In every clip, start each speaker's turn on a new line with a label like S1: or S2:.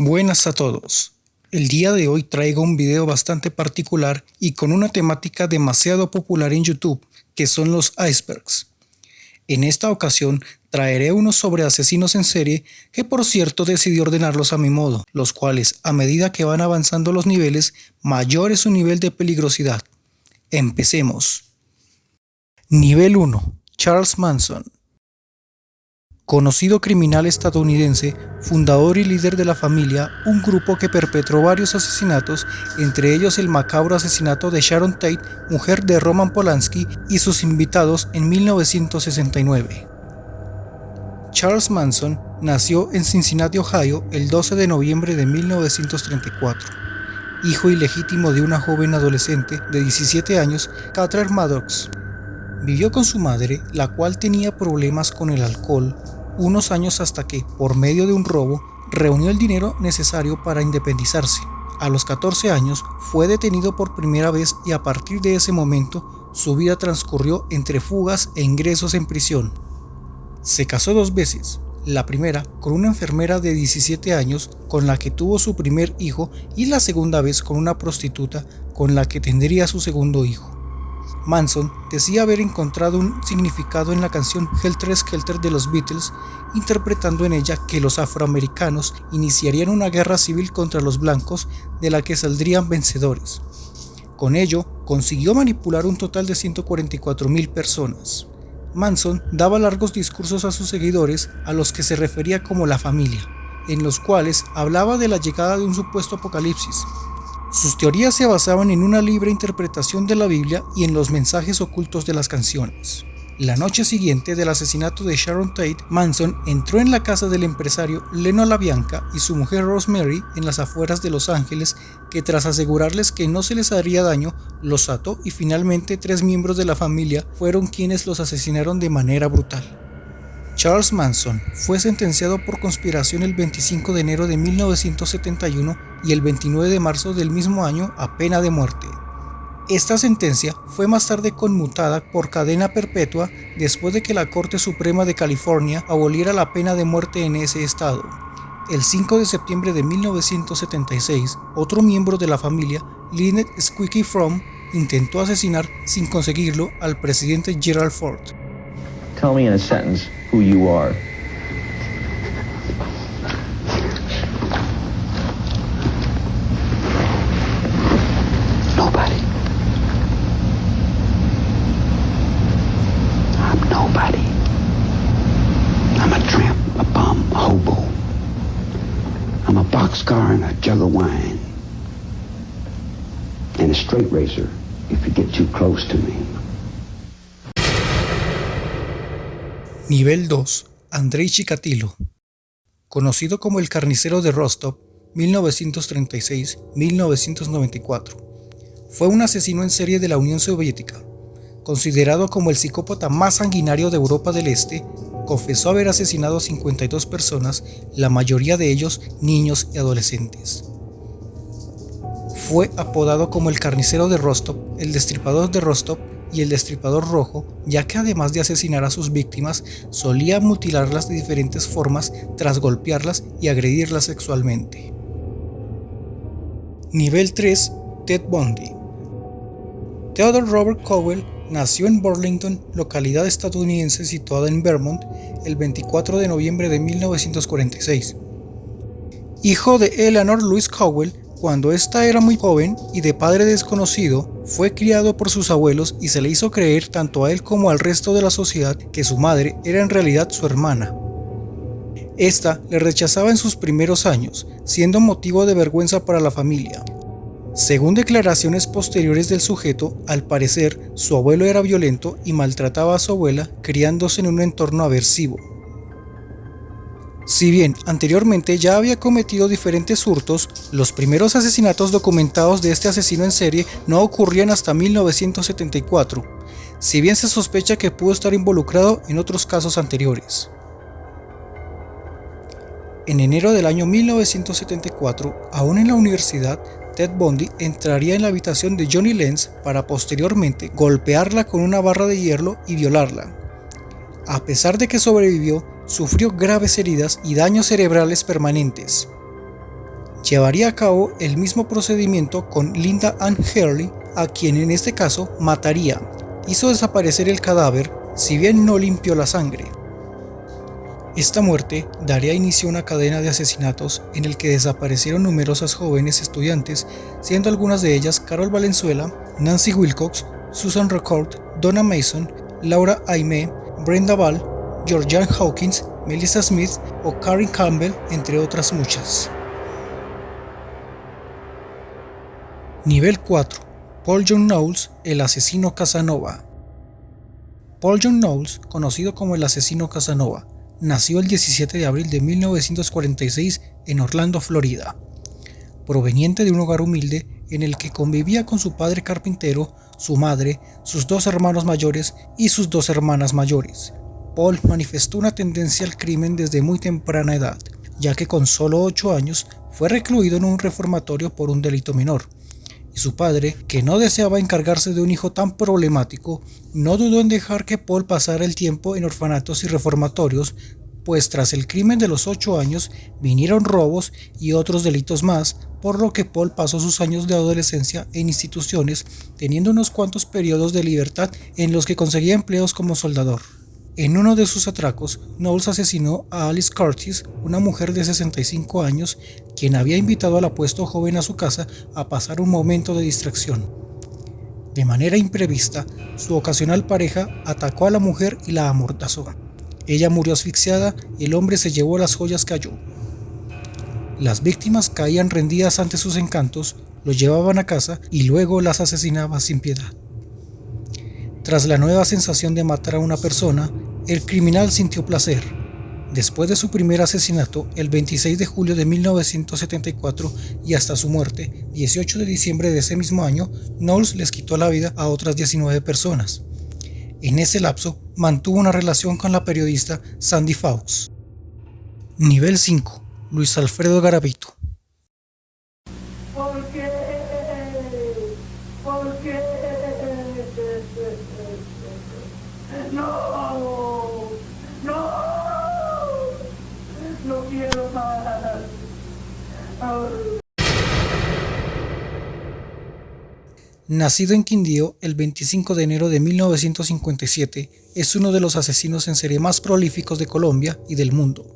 S1: Buenas a todos. El día de hoy traigo un video bastante particular y con una temática demasiado popular en YouTube, que son los icebergs. En esta ocasión traeré unos sobre asesinos en serie que por cierto decidí ordenarlos a mi modo, los cuales a medida que van avanzando los niveles, mayor es su nivel de peligrosidad. Empecemos. Nivel 1. Charles Manson. Conocido criminal estadounidense, fundador y líder de La Familia, un grupo que perpetró varios asesinatos, entre ellos el macabro asesinato de Sharon Tate, mujer de Roman Polanski, y sus invitados en 1969. Charles Manson nació en Cincinnati, Ohio, el 12 de noviembre de 1934. Hijo ilegítimo de una joven adolescente de 17 años, Catherine Maddox. Vivió con su madre, la cual tenía problemas con el alcohol, unos años hasta que, por medio de un robo, reunió el dinero necesario para independizarse. A los 14 años fue detenido por primera vez y a partir de ese momento su vida transcurrió entre fugas e ingresos en prisión. Se casó 2 veces, la primera con una enfermera de 17 años con la que tuvo su primer hijo y la segunda vez con una prostituta con la que tendría su segundo hijo. Manson decía haber encontrado un significado en la canción Helter Skelter de los Beatles, interpretando en ella que los afroamericanos iniciarían una guerra civil contra los blancos de la que saldrían vencedores. Con ello, consiguió manipular un total de 144,000 personas. Manson daba largos discursos a sus seguidores, a los que se refería como la familia, en los cuales hablaba de la llegada de un supuesto apocalipsis. Sus teorías se basaban en una libre interpretación de la Biblia y en los mensajes ocultos de las canciones. La noche siguiente del asesinato de Sharon Tate, Manson entró en la casa del empresario Leno LaBianca y su mujer Rosemary en las afueras de Los Ángeles, que tras asegurarles que no se les haría daño, los ató y finalmente 3 miembros de la familia fueron quienes los asesinaron de manera brutal. Charles Manson fue sentenciado por conspiración el 25 de enero de 1971 y el 29 de marzo del mismo año a pena de muerte. Esta sentencia fue más tarde conmutada por cadena perpetua después de que la Corte Suprema de California aboliera la pena de muerte en ese estado. El 5 de septiembre de 1976, otro miembro de la familia, Lynette Squeaky Fromm, intentó asesinar sin conseguirlo al presidente Gerald Ford.
S2: Tell me in a sentence who you are.
S3: Nobody. I'm nobody. I'm a tramp, a bum, a hobo. I'm a boxcar and a jug of wine. And a straight racer if you get too close to me.
S1: Nivel 2. Andrei Chikatilo. Conocido como el carnicero de Rostov, 1936-1994. Fue un asesino en serie de la Unión Soviética. Considerado como el psicópata más sanguinario de Europa del Este, confesó haber asesinado a 52 personas, la mayoría de ellos niños y adolescentes. Fue apodado como el carnicero de Rostov, el destripador de Rostov y el destripador rojo, ya que además de asesinar a sus víctimas, solía mutilarlas de diferentes formas tras golpearlas y agredirlas sexualmente. Nivel 3. Ted Bundy. Theodore Robert Cowell nació en Burlington, localidad estadounidense situada en Vermont, el 24 de noviembre de 1946. Hijo de Eleanor Louise Cowell, cuando ésta era muy joven y de padre desconocido, fue criado por sus abuelos y se le hizo creer tanto a él como al resto de la sociedad que su madre era en realidad su hermana. Esta le rechazaba en sus primeros años, siendo motivo de vergüenza para la familia. Según declaraciones posteriores del sujeto, al parecer su abuelo era violento y maltrataba a su abuela, criándose en un entorno aversivo. Si bien anteriormente ya había cometido diferentes hurtos, los primeros asesinatos documentados de este asesino en serie no ocurrían hasta 1974, si bien se sospecha que pudo estar involucrado en otros casos anteriores. En enero del año 1974, aún en la universidad, Ted Bundy entraría en la habitación de Johnny Lenz para posteriormente golpearla con una barra de hierro y violarla. A pesar de que sobrevivió, sufrió graves heridas y daños cerebrales permanentes. Llevaría a cabo el mismo procedimiento con Linda Ann Hurley, a quien en este caso mataría. Hizo desaparecer el cadáver, si bien no limpió la sangre. Esta muerte daría inicio a una cadena de asesinatos en el que desaparecieron numerosas jóvenes estudiantes, siendo algunas de ellas Carol Valenzuela, Nancy Wilcox, Susan Record, Donna Mason, Laura Aimee, Brenda Ball, Georgianne Hawkins, Melissa Smith o Karen Campbell, entre otras muchas. Nivel 4. Paul John Knowles, el asesino Casanova. Paul John Knowles, conocido como el asesino Casanova, nació el 17 de abril de 1946 en Orlando, Florida. Proveniente de un hogar humilde en el que convivía con su padre carpintero, su madre, sus 2 hermanos mayores y sus 2 hermanas mayores, Paul manifestó una tendencia al crimen desde muy temprana edad, ya que con solo 8 años fue recluido en un reformatorio por un delito menor. Y su padre, que no deseaba encargarse de un hijo tan problemático, no dudó en dejar que Paul pasara el tiempo en orfanatos y reformatorios, pues tras el crimen de los 8 años vinieron robos y otros delitos más, por lo que Paul pasó sus años de adolescencia en instituciones, teniendo unos cuantos periodos de libertad en los que conseguía empleos como soldador. En uno de sus atracos, Knowles asesinó a Alice Curtis, una mujer de 65 años, quien había invitado al apuesto joven a su casa a pasar un momento de distracción. De manera imprevista, su ocasional pareja atacó a la mujer y la amordazó. Ella murió asfixiada y el hombre se llevó las joyas que halló. Las víctimas caían rendidas ante sus encantos, los llevaban a casa y luego las asesinaba sin piedad. Tras la nueva sensación de matar a una persona, el criminal sintió placer. Después de su primer asesinato, el 26 de julio de 1974 y hasta su muerte, 18 de diciembre de ese mismo año, Knowles les quitó la vida a otras 19 personas. En ese lapso, mantuvo una relación con la periodista Sandy Fawkes. Nivel 5. Luis Alfredo Garavito.
S4: ¿Por qué? ¿Por qué? ¡No! ¡No! ¡No quiero más!
S1: Nacido en Quindío el 25 de enero de 1957, es uno de los asesinos en serie más prolíficos de Colombia y del mundo.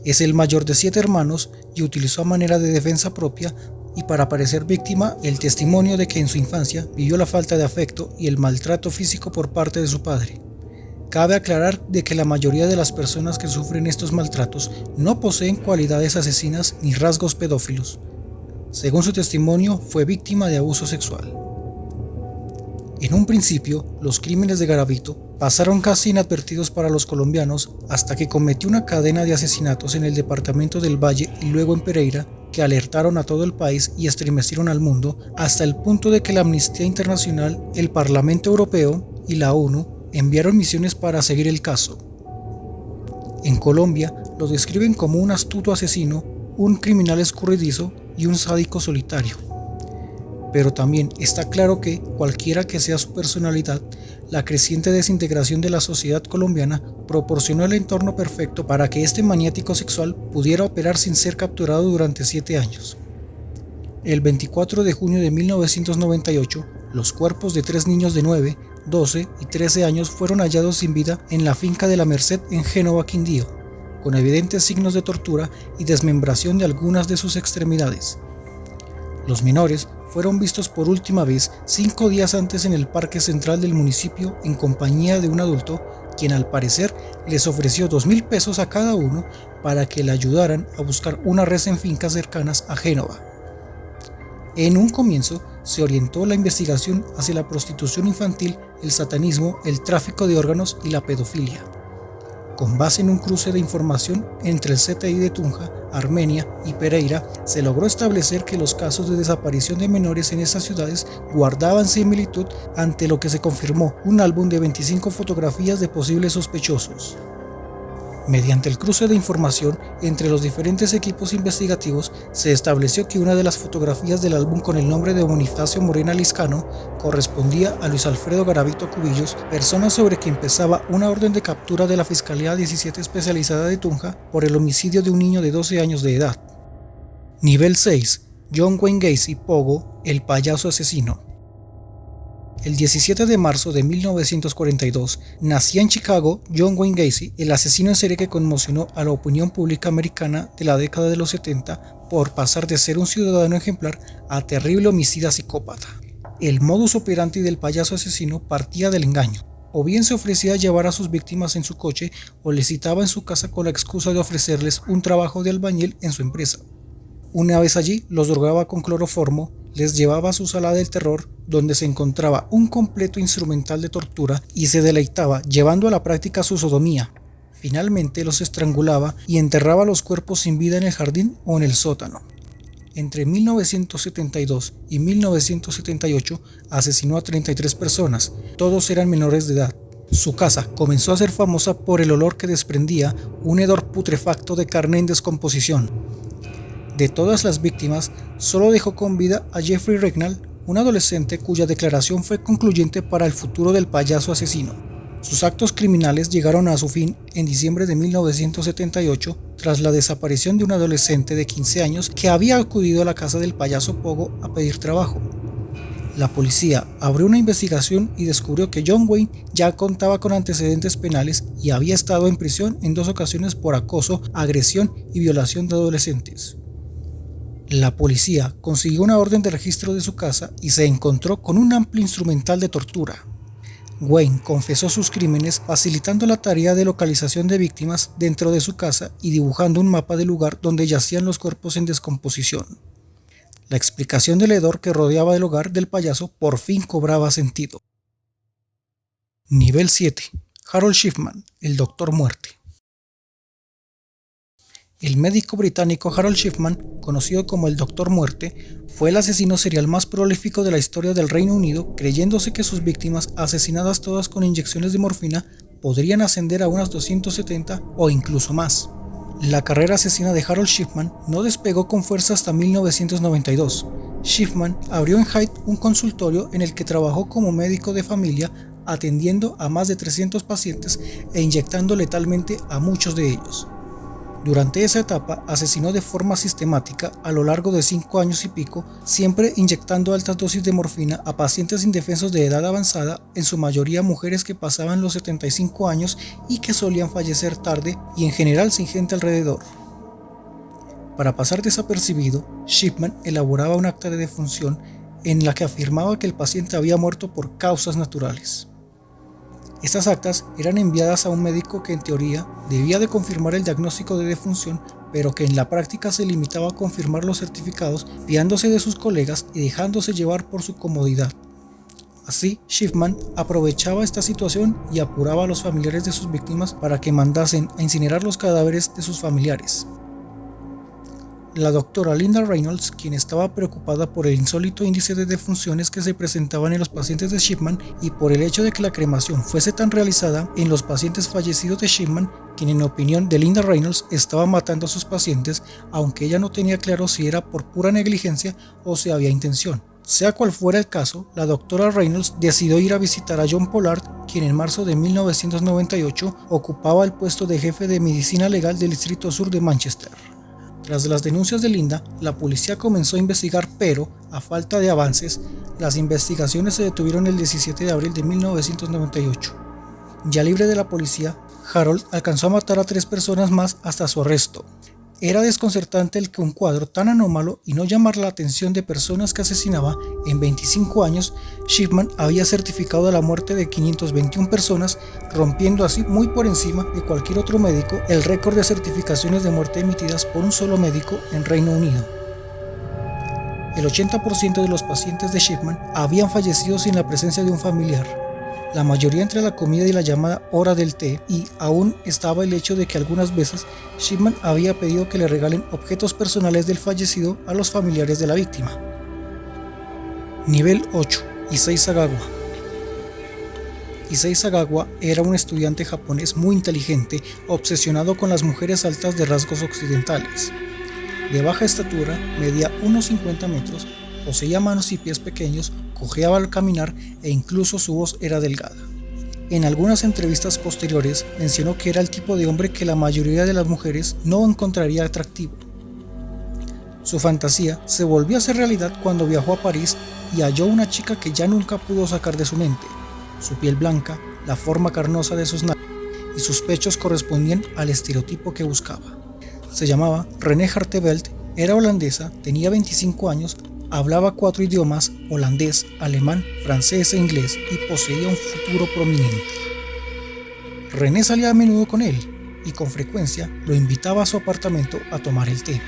S1: Es el mayor de 7 hermanos y utilizó a manera de defensa propia y para parecer víctima el testimonio de que en su infancia vivió la falta de afecto y el maltrato físico por parte de su padre. Cabe aclarar de que la mayoría de las personas que sufren estos maltratos no poseen cualidades asesinas ni rasgos pedófilos. Según su testimonio, fue víctima de abuso sexual. En un principio, los crímenes de Garavito pasaron casi inadvertidos para los colombianos hasta que cometió una cadena de asesinatos en el departamento del Valle y luego en Pereira que alertaron a todo el país y estremecieron al mundo hasta el punto de que la Amnistía Internacional, el Parlamento Europeo y la ONU enviaron misiones para seguir el caso. En Colombia lo describen como un astuto asesino, un criminal escurridizo y un sádico solitario. Pero también está claro que, cualquiera que sea su personalidad, la creciente desintegración de la sociedad colombiana proporcionó el entorno perfecto para que este maniático sexual pudiera operar sin ser capturado durante 7 años. El 24 de junio de 1998, los cuerpos de 3 niños de 9, 12 y 13 años fueron hallados sin vida en la finca de la Merced en Génova, Quindío, con evidentes signos de tortura y desmembración de algunas de sus extremidades. Los menores fueron vistos por última vez 5 días antes en el parque central del municipio en compañía de un adulto, quien al parecer les ofreció 2.000 pesos a cada uno para que le ayudaran a buscar una res en fincas cercanas a Génova. En un comienzo se orientó la investigación hacia la prostitución infantil, el satanismo, el tráfico de órganos y la pedofilia. Con base en un cruce de información entre el CTI de Tunja, Armenia y Pereira, se logró establecer que los casos de desaparición de menores en esas ciudades guardaban similitud, ante lo que se confirmó un álbum de 25 fotografías de posibles sospechosos. Mediante el cruce de información entre los diferentes equipos investigativos, se estableció que una de las fotografías del álbum con el nombre de Bonifacio Morena Liscano correspondía a Luis Alfredo Garavito Cubillos, persona sobre quien pesaba una orden de captura de la Fiscalía 17 especializada de Tunja por el homicidio de un niño de 12 años de edad. Nivel 6. John Wayne Gacy Pogo, el payaso asesino. El 17 de marzo de 1942 nacía en Chicago John Wayne Gacy, el asesino en serie que conmocionó a la opinión pública americana de la década de los 70 por pasar de ser un ciudadano ejemplar a terrible homicida psicópata. El modus operandi del payaso asesino partía del engaño. O bien se ofrecía a llevar a sus víctimas en su coche o les citaba en su casa con la excusa de ofrecerles un trabajo de albañil en su empresa. Una vez allí, los drogaba con cloroformo, les llevaba a su sala del terror, donde se encontraba un completo instrumental de tortura y se deleitaba llevando a la práctica su sodomía. Finalmente los estrangulaba y enterraba los cuerpos sin vida en el jardín o en el sótano. Entre 1972 y 1978 asesinó a 33 personas, todos eran menores de edad. Su casa comenzó a ser famosa por el olor que desprendía, un hedor putrefacto de carne en descomposición. De todas las víctimas, solo dejó con vida a Jeffrey Regnall, un adolescente cuya declaración fue concluyente para el futuro del payaso asesino. Sus actos criminales llegaron a su fin en diciembre de 1978 tras la desaparición de un adolescente de 15 años que había acudido a la casa del payaso Pogo a pedir trabajo. La policía abrió una investigación y descubrió que John Wayne ya contaba con antecedentes penales y había estado en prisión en 2 ocasiones por acoso, agresión y violación de adolescentes. La policía consiguió una orden de registro de su casa y se encontró con un amplio instrumental de tortura. Wayne confesó sus crímenes facilitando la tarea de localización de víctimas dentro de su casa y dibujando un mapa del lugar donde yacían los cuerpos en descomposición. La explicación del hedor que rodeaba el hogar del payaso por fin cobraba sentido. Nivel 7. Harold Shipman, el Doctor Muerte. El médico británico Harold Shipman, conocido como el Doctor Muerte, fue el asesino serial más prolífico de la historia del Reino Unido, creyéndose que sus víctimas, asesinadas todas con inyecciones de morfina, podrían ascender a unas 270 o incluso más. La carrera asesina de Harold Shipman no despegó con fuerza hasta 1992. Shipman abrió en Hyde un consultorio en el que trabajó como médico de familia, atendiendo a más de 300 pacientes e inyectando letalmente a muchos de ellos. Durante esa etapa asesinó de forma sistemática a lo largo de 5 años y pico, siempre inyectando altas dosis de morfina a pacientes indefensos de edad avanzada, en su mayoría mujeres que pasaban los 75 años y que solían fallecer tarde y en general sin gente alrededor. Para pasar desapercibido, Shipman elaboraba un acta de defunción en la que afirmaba que el paciente había muerto por causas naturales. Estas actas eran enviadas a un médico que en teoría debía de confirmar el diagnóstico de defunción, pero que en la práctica se limitaba a confirmar los certificados, fiándose de sus colegas y dejándose llevar por su comodidad. Así, Shipman aprovechaba esta situación y apuraba a los familiares de sus víctimas para que mandasen a incinerar los cadáveres de sus familiares. La doctora Linda Reynolds, quien estaba preocupada por el insólito índice de defunciones que se presentaban en los pacientes de Shipman y por el hecho de que la cremación fuese tan realizada en los pacientes fallecidos de Shipman, quien en opinión de Linda Reynolds estaba matando a sus pacientes, aunque ella no tenía claro si era por pura negligencia o si había intención. Sea cual fuera el caso, la doctora Reynolds decidió ir a visitar a John Pollard, quien en marzo de 1998 ocupaba el puesto de jefe de medicina legal del Distrito Sur de Manchester. Tras las denuncias de Linda, la policía comenzó a investigar, pero, a falta de avances, las investigaciones se detuvieron el 17 de abril de 1998. Ya libre de la policía, Harold alcanzó a matar a 3 personas más hasta su arresto. Era desconcertante el que un cuadro tan anómalo y no llamar la atención de personas que asesinaba en 25 años, Shipman había certificado la muerte de 521 personas, rompiendo así muy por encima de cualquier otro médico el récord de certificaciones de muerte emitidas por un solo médico en Reino Unido. El 80% de los pacientes de Shipman habían fallecido sin la presencia de un familiar. La mayoría entre la comida y la llamada hora del té, y aún estaba el hecho de que algunas veces Shipman había pedido que le regalen objetos personales del fallecido a los familiares de la víctima. Nivel 8. Issei Sagawa. Issei Sagawa era un estudiante japonés muy inteligente, obsesionado con las mujeres altas de rasgos occidentales. De baja estatura, medía unos 50 metros, poseía manos y pies pequeños, cojeaba al caminar e incluso su voz era delgada. En algunas entrevistas posteriores mencionó que era el tipo de hombre que la mayoría de las mujeres no encontraría atractivo. Su fantasía se volvió a hacer realidad cuando viajó a París y halló una chica que ya nunca pudo sacar de su mente. Su piel blanca, la forma carnosa de sus nalgas y sus pechos correspondían al estereotipo que buscaba. Se llamaba René Hartevelt, era holandesa, tenía 25 años, hablaba 4 idiomas, holandés, alemán, francés e inglés, y poseía un futuro prominente. René salía a menudo con él y con frecuencia lo invitaba a su apartamento a tomar el té.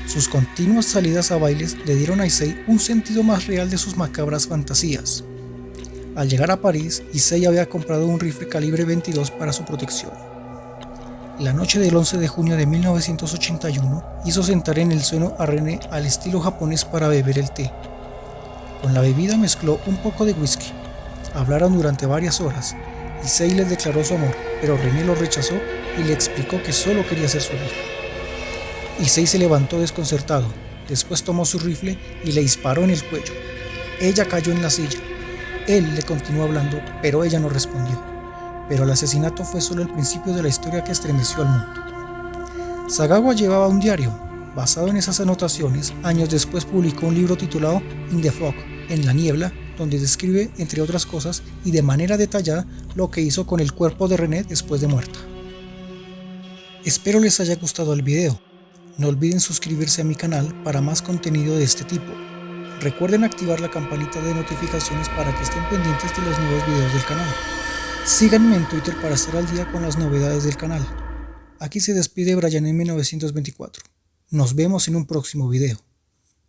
S1: Sus continuas salidas a bailes le dieron a Issei un sentido más real de sus macabras fantasías. Al llegar a París, Issei había comprado un rifle calibre 22 para su protección. La noche del 11 de junio de 1981 hizo sentar en el suelo a René al estilo japonés para beber el té. Con la bebida mezcló un poco de whisky. Hablaron durante varias horas. Issei le declaró su amor, pero René lo rechazó y le explicó que solo quería ser su amigo. Issei se levantó desconcertado, después tomó su rifle y le disparó en el cuello. Ella cayó en la silla. Él le continuó hablando, pero ella no respondió. Pero el asesinato fue solo el principio de la historia que estremeció al mundo. Sagawa llevaba un diario. Basado en esas anotaciones, años después publicó un libro titulado In the Fog, en la niebla, donde describe, entre otras cosas, y de manera detallada, lo que hizo con el cuerpo de René después de muerta. Espero les haya gustado el video. No olviden suscribirse a mi canal para más contenido de este tipo. Recuerden activar la campanita de notificaciones para que estén pendientes de los nuevos videos del canal. Síganme en Twitter para estar al día con las novedades del canal. Aquí se despide Brian en 1924. Nos vemos en un próximo video.